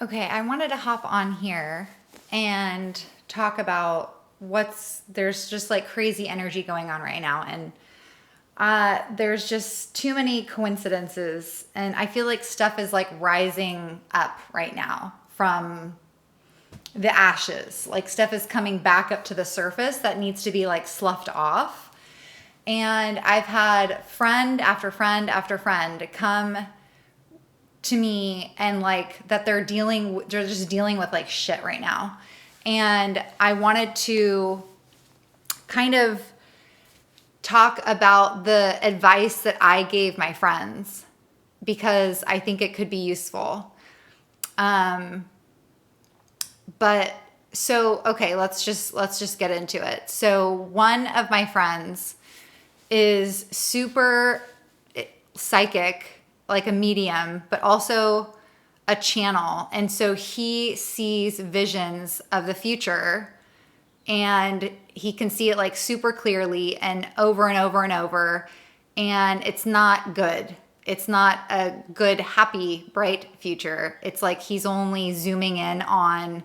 Okay, I wanted to hop on here and talk about there's just like crazy energy going on right now. And there's just too many coincidences. And I feel like stuff is like rising up right now from the ashes. Like stuff is coming back up to the surface that needs to be like sloughed off. And I've had friend after friend after friend come to me and like that they're just dealing with like shit right now. And I wanted to kind of talk about the advice that I gave my friends because I think it could be useful. But so okay, let's just get into it. So one of my friends is super psychic, like a medium, but also a channel. And so he sees visions of the future and he can see it like super clearly and over and over and over. And it's not good. It's not a good, happy, bright future. It's like he's only zooming in on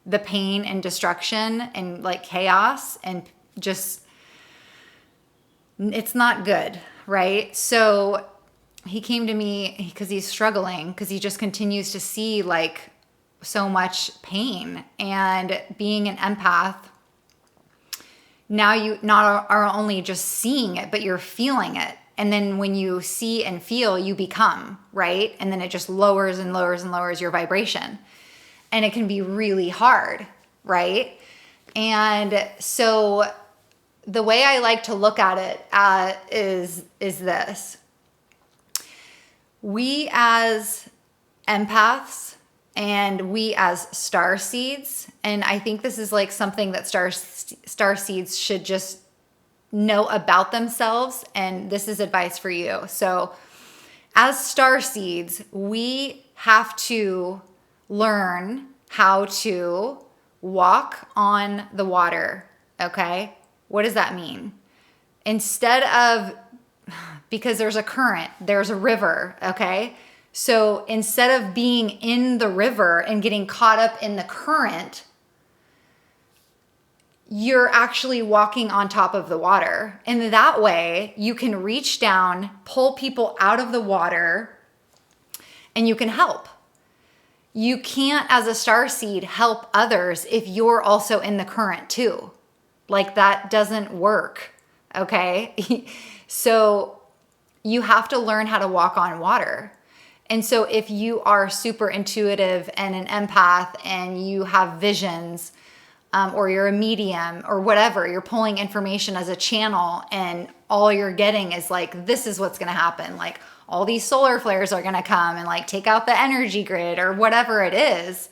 the pain and destruction and like chaos and just, it's not good, right? So he came to me because he's struggling because he just continues to see like so much pain. And being an empath, now you not are only just seeing it, but you're feeling it. And then when you see and feel, you become, right? And then it just lowers and lowers and lowers your vibration. And it can be really hard, right? And so the way I like to look at it is this. We as empaths and we as star seeds, and I think this is like something that star seeds should just know about themselves, and this is advice for you. So as star seeds, we have to learn how to walk on the water, okay? What does that mean? Instead of, because there's a current, there's a river, okay? So instead of being in the river and getting caught up in the current, you're actually walking on top of the water. And that way you can reach down, pull people out of the water, and you can help. You can't, as a starseed, help others if you're also in the current too. Like that doesn't work, okay? So you have to learn how to walk on water. And so if you are super intuitive and an empath and you have visions, or you're a medium or whatever, you're pulling information as a channel and all you're getting is like, this is what's going to happen. Like all these solar flares are going to come and like take out the energy grid or whatever it is.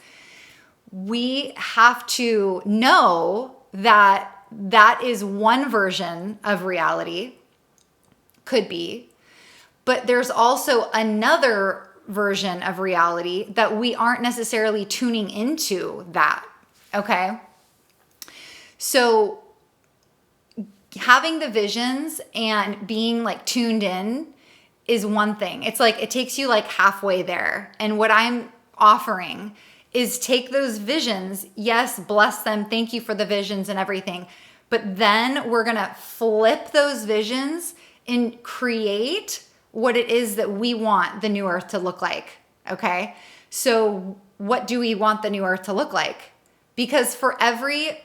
We have to know that that is one version of reality, could be, but there's also another version of reality that we aren't necessarily tuning into that, okay? So having the visions and being like tuned in is one thing. It's like, it takes you like halfway there. And what I'm offering is take those visions. Yes, bless them. Thank you for the visions and everything. But then we're going to flip those visions and create what it is that we want the new earth to look like. Okay. So what do we want the new earth to look like? Because for every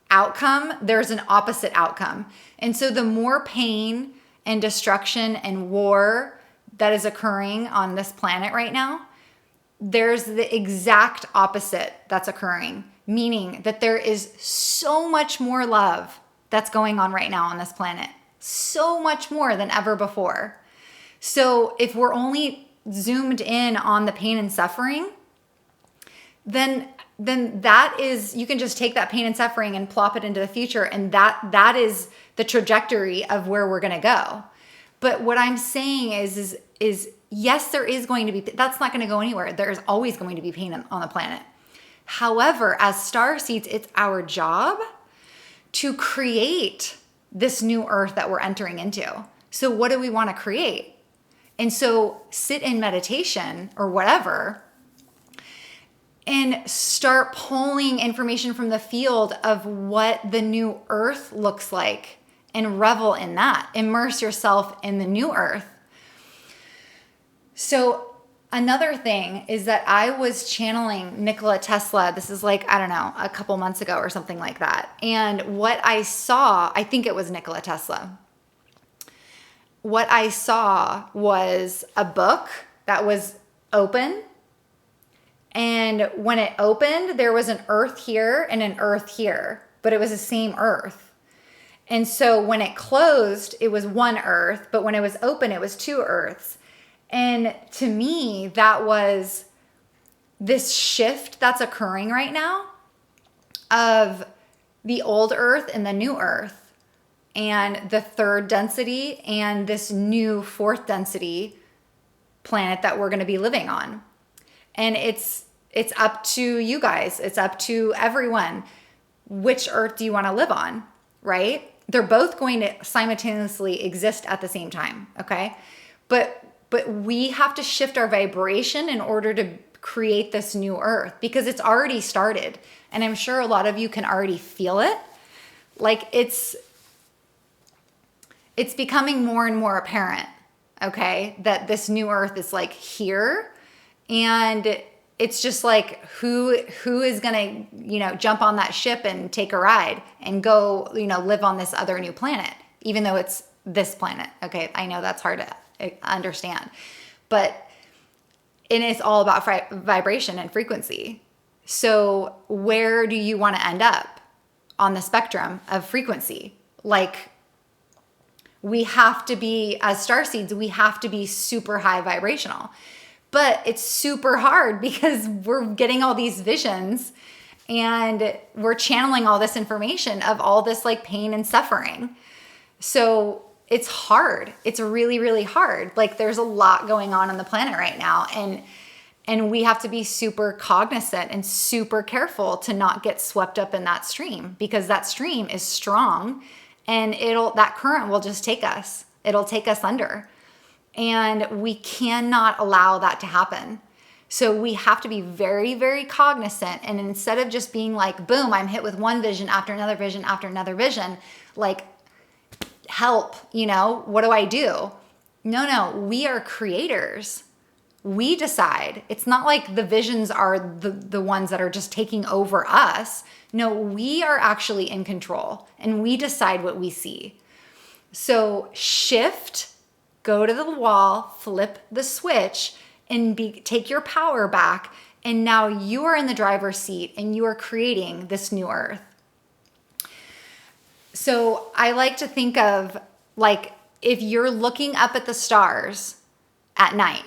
outcome, there's an opposite outcome. And so the more pain and destruction and war that is occurring on this planet right now, there's the exact opposite that's occurring, meaning that there is so much more love that's going on right now on this planet, so much more than ever before. So if we're only zoomed in on the pain and suffering, then that is, you can just take that pain and suffering and plop it into the future, and that is the trajectory of where we're going to go. But what I'm saying is yes, there is going to be, that's not going to go anywhere. There's always going to be pain on the planet. However, as star seeds, it's our job to create this new earth that we're entering into. So what do we want to create? And so sit in meditation or whatever and start pulling information from the field of what the new earth looks like and revel in that. Immerse yourself in the new earth. So another thing is that I was channeling Nikola Tesla. This is like, I don't know, a couple months ago or something like that. And what I saw, I think it was Nikola Tesla. What I saw was a book that was open. And when it opened, there was an earth here and an earth here, but it was the same earth. And so when it closed, it was one earth, but when it was open, it was two earths. And to me, that was this shift that's occurring right now of the old earth and the new earth, and the third density and this new fourth density planet that we're going to be living on. And it's up to you guys. It's up to everyone. Which earth do you want to live on, right? They're both going to simultaneously exist at the same time, okay? But we have to shift our vibration in order to create this new earth, because it's already started. And I'm sure a lot of you can already feel it. Like it's becoming more and more apparent, okay, that this new earth is like here. And it's just like, who is going to, jump on that ship and take a ride and go, live on this other new planet, even though it's this planet. Okay. I know that's hard to understand, and it's all about vibration and frequency. So where do you want to end up on the spectrum of frequency? Like, we have to be, as starseeds, we have to be super high vibrational. But it's super hard because we're getting all these visions and we're channeling all this information of all this like pain and suffering. So it's hard. It's really, really hard. Like there's a lot going on the planet right now. And we have to be super cognizant and super careful to not get swept up in that stream, because that stream is strong and that current will just take us. It'll take us under. And we cannot allow that to happen. So we have to be very, very cognizant. And instead of just being like, boom, I'm hit with one vision after another vision after another vision, like, help, what do I do? No, we are creators. We decide. It's not like the visions are the ones that are just taking over us. No, we are actually in control and we decide what we see. So shift. Go to the wall, flip the switch, and take your power back. And now you are in the driver's seat and you are creating this new earth. So I like to think of like, if you're looking up at the stars at night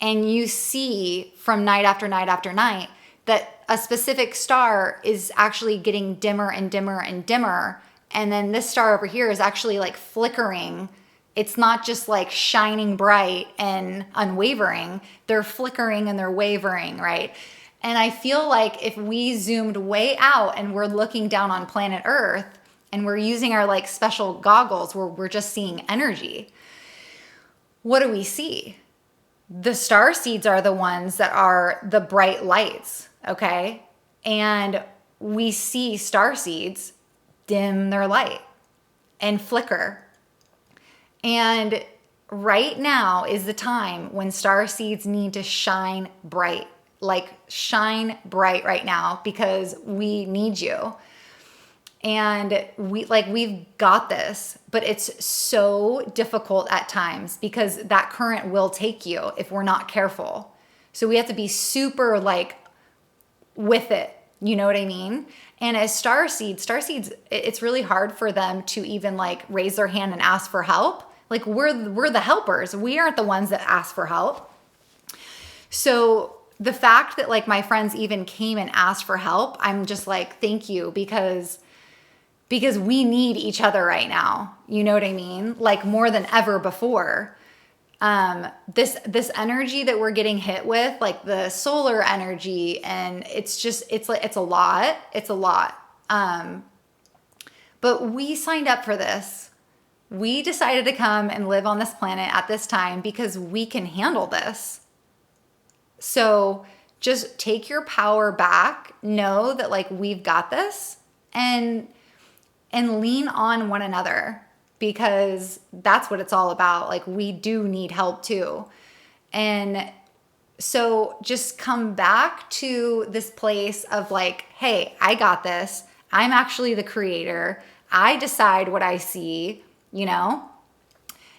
and you see from night after night after night that a specific star is actually getting dimmer and dimmer and dimmer. And then this star over here is actually like flickering. It's not just like shining bright and unwavering. They're flickering and they're wavering, right? And I feel like if we zoomed way out and we're looking down on planet Earth and we're using our like special goggles where we're just seeing energy, what do we see? The star seeds are the ones that are the bright lights, okay? And we see star seeds dim their light and flicker. And right now is the time when star seeds need to shine bright, like shine bright right now, because we need you. And we've got this, but it's so difficult at times because that current will take you if we're not careful. So we have to be super like with it. You know what I mean? And as star seeds, it's really hard for them to even like raise their hand and ask for help. Like we're the helpers. We aren't the ones that ask for help. So the fact that like my friends even came and asked for help, I'm just like, thank you, because we need each other right now. You know what I mean? Like more than ever before. This energy that we're getting hit with, like the solar energy, and it's a lot. It's a lot. But we signed up for this. We decided to come and live on this planet at this time because we can handle this. So just take your power back, know that like we've got this, and lean on one another, because that's what it's all about. Like we do need help too. And so just come back to this place of like, hey, I got this. I'm actually the creator. I decide what I see, you know,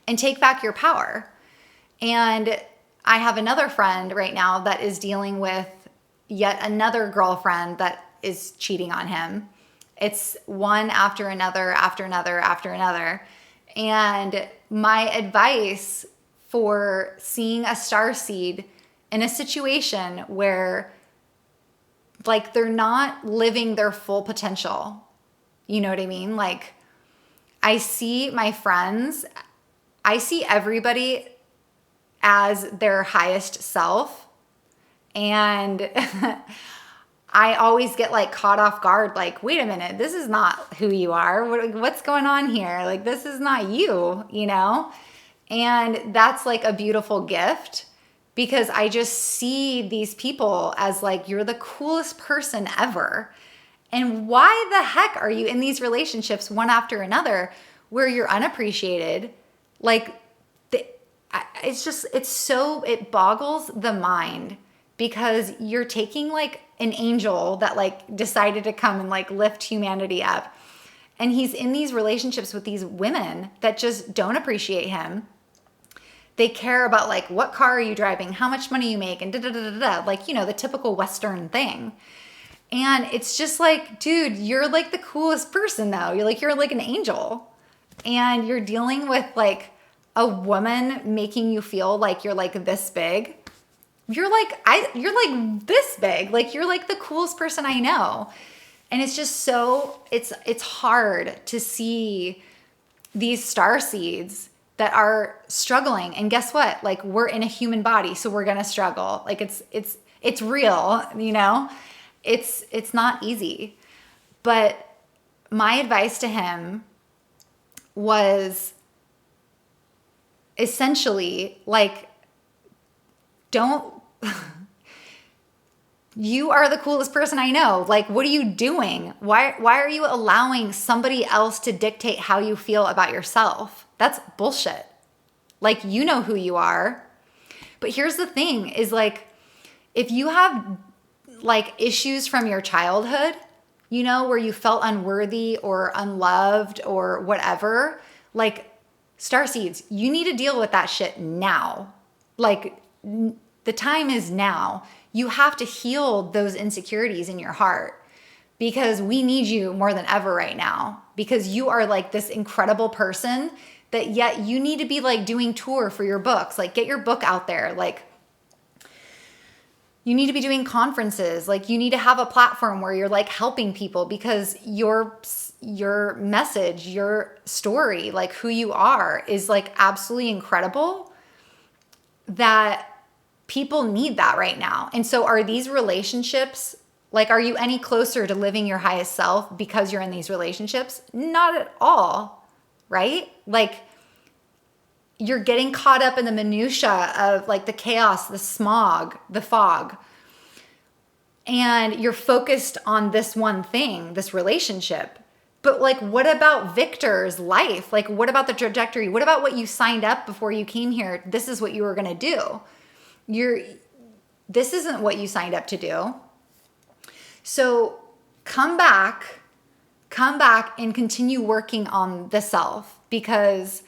and take back your power. And I have another friend right now that is dealing with yet another girlfriend that is cheating on him. It's one after another, after another, after another. And my advice for seeing a starseed in a situation where like they're not living their full potential, you know what I mean? Like I see my friends, I see everybody as their highest self. And I always get like caught off guard, like, wait a minute, this is not who you are. What's going on here? Like, this is not you, you know? And that's like a beautiful gift, because I just see these people as like, you're the coolest person ever. And why the heck are you in these relationships one after another where you're unappreciated? Like, it boggles the mind, because you're taking like an angel that like decided to come and like lift humanity up. And he's in these relationships with these women that just don't appreciate him. They care about like, what car are you driving? How much money you make? And da-da-da-da-da. Like, you know, the typical Western thing. And it's just like, dude, you're like the coolest person though. You're like an angel. And you're dealing with like a woman making you feel like you're like this big. You're like this big. Like you're like the coolest person I know. And it's just so, it's hard to see these starseeds that are struggling. And guess what? Like we're in a human body, so we're gonna struggle. Like it's real, you know? It's not easy. But my advice to him was essentially like, don't, you are the coolest person I know. Like, what are you doing? Why are you allowing somebody else to dictate how you feel about yourself? That's bullshit. Like, you know who you are. But here's the thing is like, if you have like issues from your childhood, you know, where you felt unworthy or unloved or whatever, like starseeds, you need to deal with that shit now. Like the time is now. You have to heal those insecurities in your heart, because we need you more than ever right now, because you are like this incredible person that yet you need to be like doing tour for your books. Like get your book out there. Like you need to be doing conferences. Like you need to have a platform where you're like helping people, because your message, your story, like who you are is like absolutely incredible, that people need that right now. And so are these relationships, like, are you any closer to living your highest self because you're in these relationships? Not at all, right? Like you're getting caught up in the minutia of like the chaos, the smog, the fog. And you're focused on this one thing, this relationship. But like, what about Victor's life? Like, what about the trajectory? What about what you signed up before you came here? This is what you were going to do. This isn't what you signed up to do. So come back and continue working on the self, because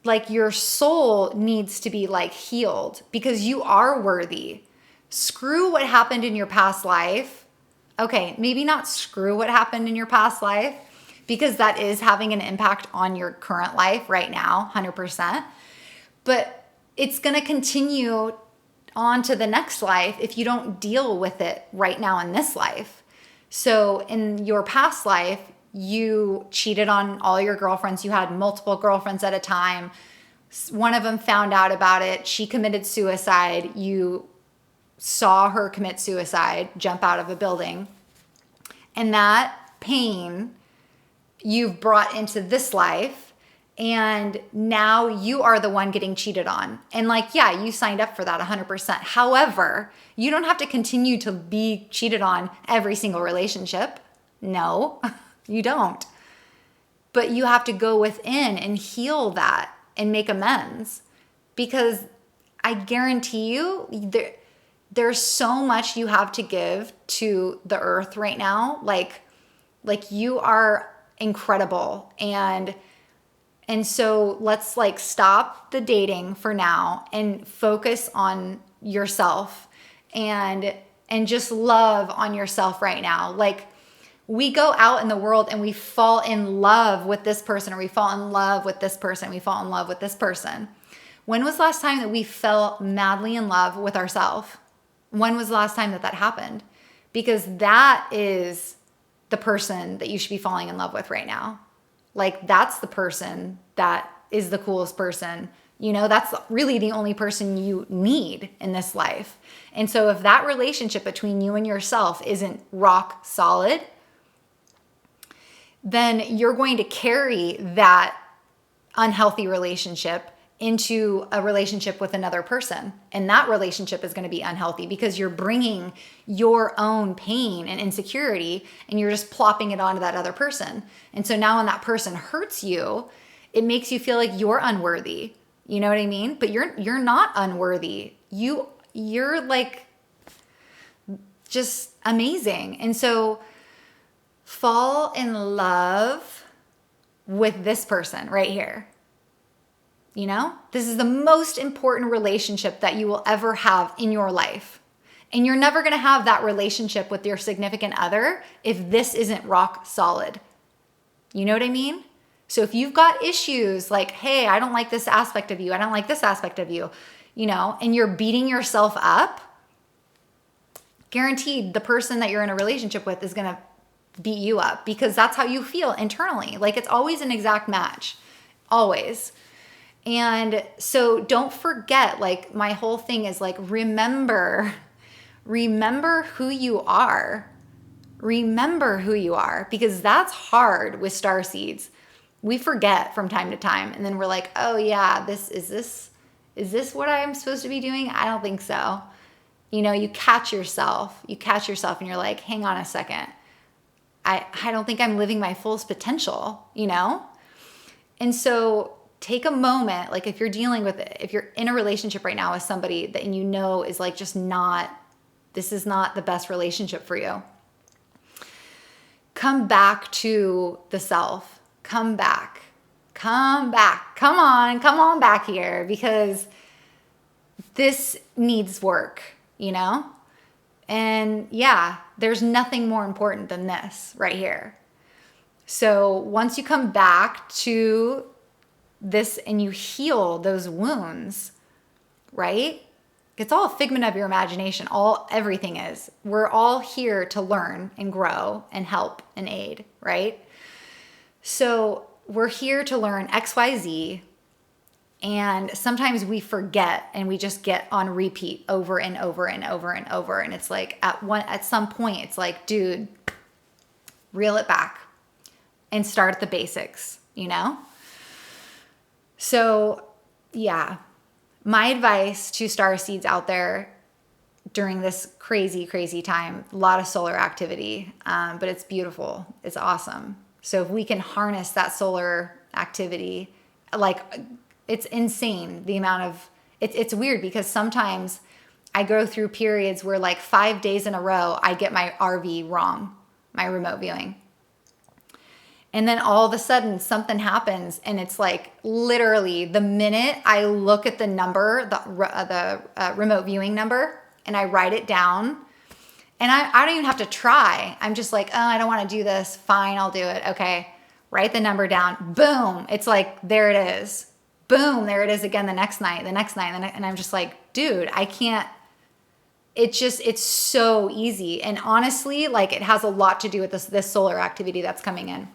like your soul needs to be like healed, because you are worthy. Screw what happened in your past life. Okay, maybe not screw what happened in your past life, because that is having an impact on your current life right now, 100%. But it's going to continue on to the next life if you don't deal with it right now in this life. So in your past life, you cheated on all your girlfriends. You had multiple girlfriends at a time. One of them found out about it. She committed suicide. You saw her commit suicide, jump out of a building. And that pain you've brought into this life. And now you are the one getting cheated on. And like, yeah, you signed up for that 100%. However, you don't have to continue to be cheated on every single relationship. No, you don't. But you have to go within and heal that and make amends. Because I guarantee you, there's so much you have to give to the earth right now. Like you are incredible. And so let's like stop the dating for now and focus on yourself and just love on yourself right now. Like we go out in the world and we fall in love with this person, or we fall in love with this person, we fall in love with this person. When was the last time that we fell madly in love with ourselves? When was the last time that happened? Because that is the person that you should be falling in love with right now. Like that's the person that is the coolest person. You know, that's really the only person you need in this life. And so if that relationship between you and yourself isn't rock solid, then you're going to carry that unhealthy relationship into a relationship with another person. And that relationship is going to be unhealthy because you're bringing your own pain and insecurity and you're just plopping it onto that other person. And so now when that person hurts you, it makes you feel like you're unworthy. You know what I mean? But you're not unworthy. You're like just amazing. And so fall in love with this person right here. You know, this is the most important relationship that you will ever have in your life. And you're never going to have that relationship with your significant other if this isn't rock solid. You know what I mean? So if you've got issues like, hey, I don't like this aspect of you, I don't like this aspect of you, you know, and you're beating yourself up, guaranteed the person that you're in a relationship with is going to beat you up because that's how you feel internally. Like it's always an exact match. Always. And so don't forget, like my whole thing is like, remember who you are. Remember who you are, because that's hard with star seeds. We forget from time to time. And then we're like, oh yeah, is this what I'm supposed to be doing? I don't think so. You know, you catch yourself and you're like, hang on a second. I don't think I'm living my fullest potential, you know? And so take a moment, like if you're dealing with it, if you're in a relationship right now with somebody that and you know is like just not, this is not the best relationship for you. Come back to the self. Come back. Come on back here because this needs work, you know? And yeah, there's nothing more important than this right here. So once you come back to this and you heal those wounds, right? It's all a figment of your imagination. Everything is. We're all here to learn and grow and help and aid, right? So we're here to learn XYZ. And sometimes we forget and we just get on repeat over and over and over and over. And it's like at some point, it's like, dude, reel it back and start at the basics, you know? So yeah, my advice to star seeds out there during this crazy, crazy time, a lot of solar activity, but it's beautiful. It's awesome. So if we can harness that solar activity, like it's insane the amount of, it's weird because sometimes I go through periods where like 5 days in a row, I get my RV wrong, my remote viewing. And then all of a sudden something happens and it's like literally the minute I look at the number, the remote viewing number, and I write it down and I don't even have to try. I'm just like, oh, I don't want to do this. Fine, I'll do it. Okay. Write the number down. Boom. It's like, there it is. Boom. There it is again the next night. And I'm just like, dude, I can't. It's so easy. And honestly, like it has a lot to do with this solar activity that's coming in.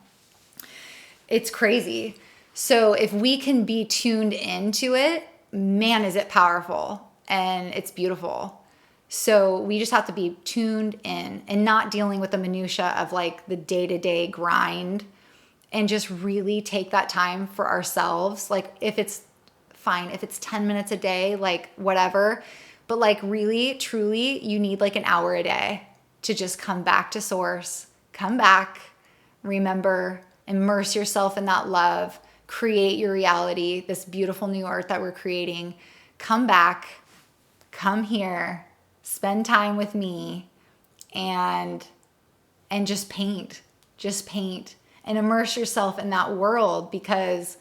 It's crazy. So if we can be tuned into it, man, is it powerful and it's beautiful. So we just have to be tuned in and not dealing with the minutia of like the day-to-day grind and just really take that time for ourselves. Like if it's fine, if it's 10 minutes a day, like whatever, but like really, truly, you need like an hour a day to just come back to source, come back, remember, immerse yourself in that love, create your reality, this beautiful new earth that we're creating. Come back, come here, spend time with me, and just paint and immerse yourself in that world, because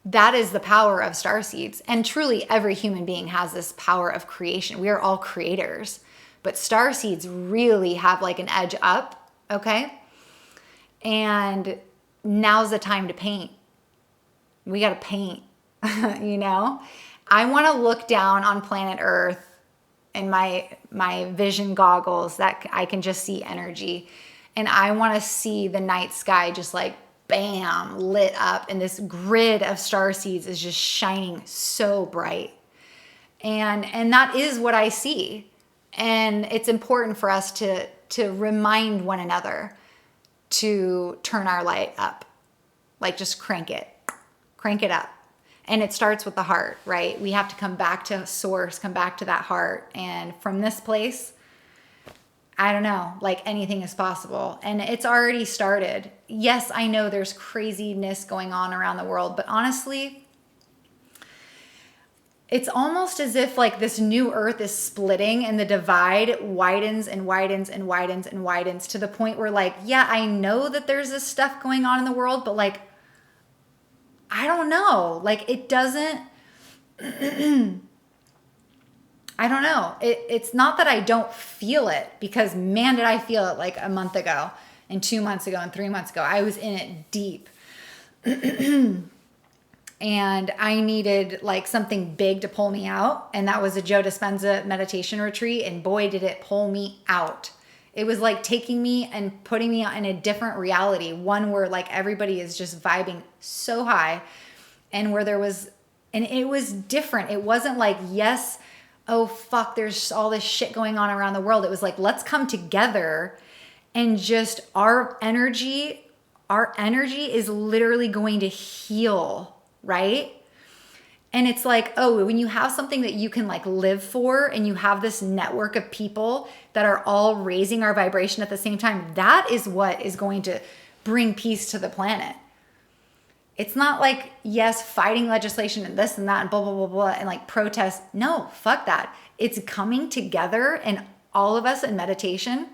that is the power of starseeds. And truly every human being has this power of creation. We are all creators, but starseeds really have like an edge up, okay? And now's the time to paint. We got to paint, you know? I want to look down on planet Earth in my vision goggles that I can just see energy. And I want to see the night sky just like bam, lit up, and this grid of star seeds is just shining so bright. And that is what I see. And it's important for us to remind one another to turn our light up. Like just crank it up. And it starts with the heart, right? We have to come back to source, come back to that heart. And from this place, I don't know, like anything is possible. And it's already started. Yes, I know there's craziness going on around the world, but honestly, it's almost as if like this new earth is splitting and the divide widens and widens and widens and widens to the point where like, yeah, I know that there's this stuff going on in the world, but like, I don't know. Like it doesn't, I don't know. It's not that I don't feel it, because man, did I feel it like a month ago and 2 months ago and 3 months ago. I was in it deep. And I needed like something big to pull me out. And that was a Joe Dispenza meditation retreat. And boy, did it pull me out. It was like taking me and putting me in a different reality. One where like everybody is just vibing so high, and where and it was different. It wasn't like, yes, oh fuck, there's all this shit going on around the world. It was like, let's come together and just our energy is literally going to heal, right? And it's like, oh, when you have something that you can like live for, and you have this network of people that are all raising our vibration at the same time, that is what is going to bring peace to the planet. It's not like, yes, fighting legislation and this and that and blah, blah, blah, blah, and like protest. No, fuck that. It's coming together, and all of us in meditation,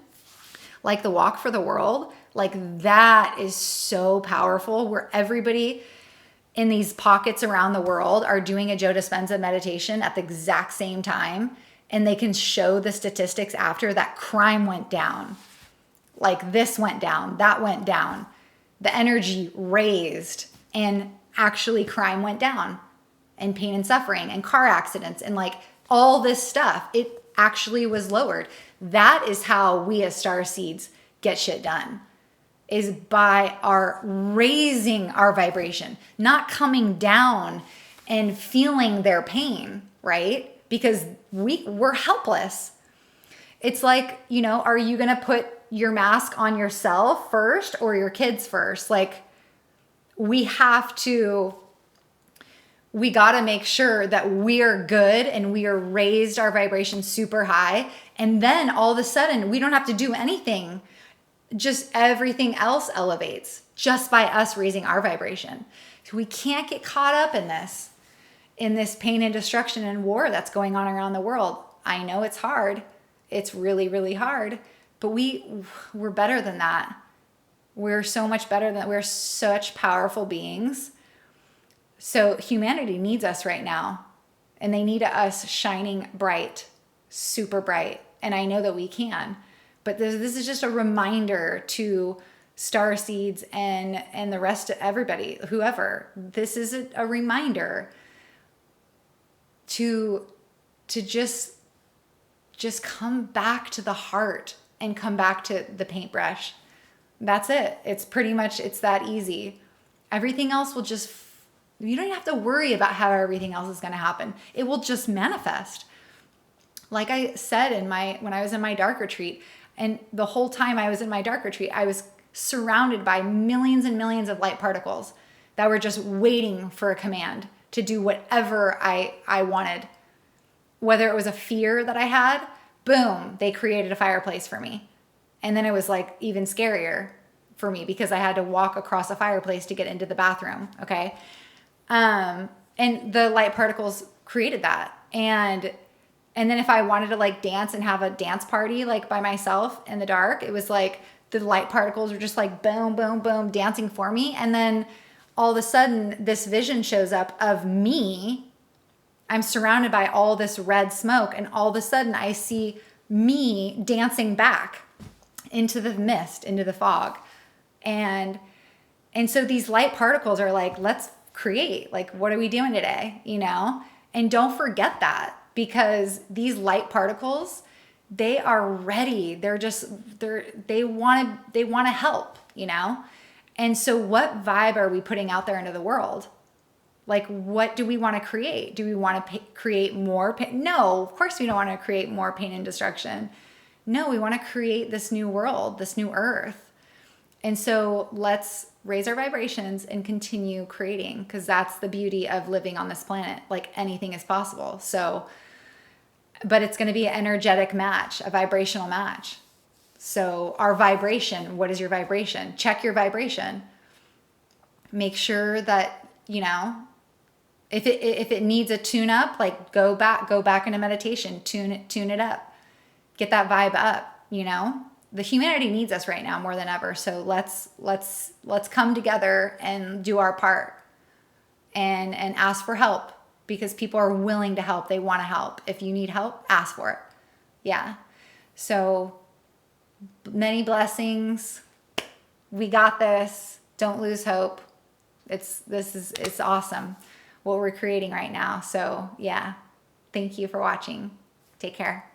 like the walk for the world, like that is so powerful, where everybody in these pockets around the world are doing a Joe Dispenza meditation at the exact same time. And they can show the statistics after that crime went down. Like this went down, that went down. The energy raised, and actually crime went down, and pain and suffering and car accidents and like all this stuff. It actually was lowered. That is how we as star seeds get shit done. Is by our raising our vibration, not coming down and feeling their pain, right? Because we're helpless. It's like, you know, are you going to put your mask on yourself first or your kids first? Like we got to make sure that we're good and we are raised our vibration super high. And then all of a sudden we don't have to do anything. Just everything else elevates just by us raising our vibration. So we can't get caught up in this pain and destruction and war that's going on around the world. I know it's hard. It's really, really hard, but we're better than that. We're so much better than, we're such powerful beings. So humanity needs us right now, and they need us shining bright, super bright. And I know that we can. But this is just a reminder to star seeds and the rest of everybody, whoever. This is a reminder to just come back to the heart and come back to the paintbrush. That's it. It's that easy. Everything else will just, you don't have to worry about how everything else is going to happen. It will just manifest. Like I said when I was in my dark retreat, and the whole time I was in my dark retreat, I was surrounded by millions and millions of light particles that were just waiting for a command to do whatever I wanted. Whether it was a fear that I had, boom, they created a fireplace for me. And then it was like even scarier for me because I had to walk across a fireplace to get into the bathroom. Okay. And the light particles created that. And then if I wanted to like dance and have a dance party, like by myself in the dark, it was like the light particles were just like boom, boom, boom, dancing for me. And then all of a sudden this vision shows up of me. I'm surrounded by all this red smoke, and all of a sudden I see me dancing back into the mist, into the fog. And so these light particles are like, let's create, like, what are we doing today? You know? And don't forget that, because these light particles, they are ready. They want to help, you know? And so what vibe are we putting out there into the world? Like, what do we want to create? Do we want to create more pain? No, of course we don't want to create more pain and destruction. No, we want to create this new world, this new earth. And so let's raise our vibrations and continue creating, because that's the beauty of living on this planet. Like, anything is possible. So, but it's going to be an energetic match, a vibrational match. So our vibration, what is your vibration? Check your vibration. Make sure that, you know, if it needs a tune up, like go back into meditation, tune it up, get that vibe up. You know, the humanity needs us right now more than ever. So let's come together and do our part, and ask for help, because people are willing to help. They want to help. If you need help, ask for it. Yeah. So many blessings. We got this. Don't lose hope. It's awesome what we're creating right now. So yeah, thank you for watching. Take care.